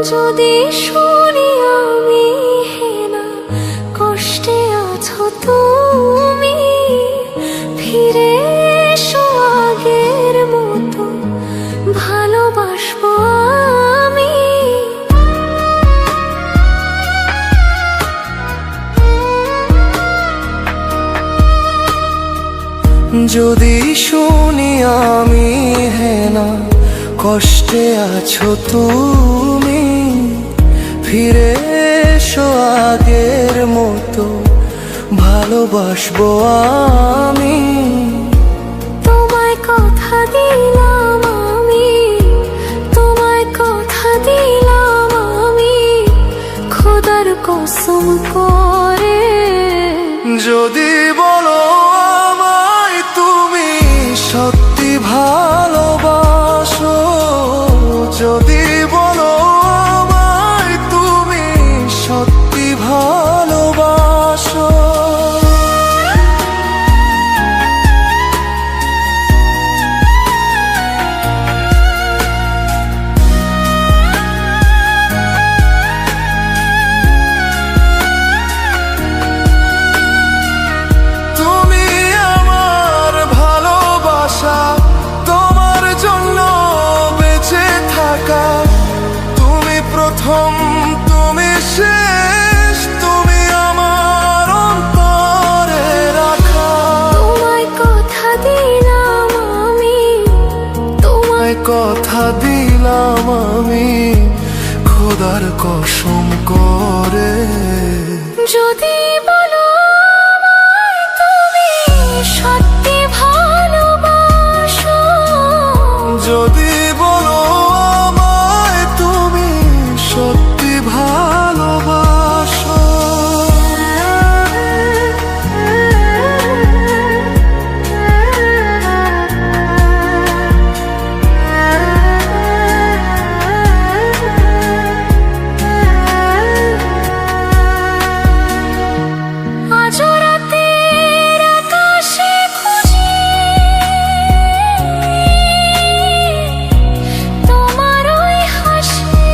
যদি শুনি আমি হেনা কষ্টে আছো তুমি, ফিরে এসো আগের মতো ভালোবাসবো আমি। যদি শুনি আমি হেনা কষ্টে আছো তুমি, ফিরে এসো আগের মতো ভালোবাসবো আমি। তোমায় কথা দিলাম আমি, তোমায় কথা দিলাম আমি, খোদার কসম করে। যদি বলো আমায় তুমি সত্যি ভালোবাসো, যদি বলো আমায় তুমি সত্যি ভালোবাসো, তুমি আমার ভালোবাসা, তোমার জন্য বেঁচে থাকা, তুমি প্রথম তুমি শেষ, তুমি আমার অন্তরে রাখা। তোমায় কথা দিলাম আমি, তোমায় কথা দিলাম আমি, খোদার কসম করে। যদি বলো আমায় তুমি সত্যি ভালোবাসো, যদি বলো আমায় তুমি সত্যি ভালোবাসো, আজ রাতের আকাশে খুঁজি তোমার ওই হাসি,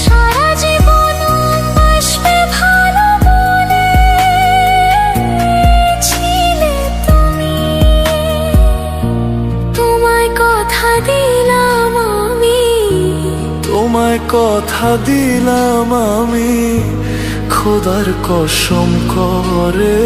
সারা জীবন বাসবে ভালো বলেছিলে তুমি। তোমায় কথা দিলাম আমি, তোমায় কথা দিলাম আমি, খোদার কসম করে।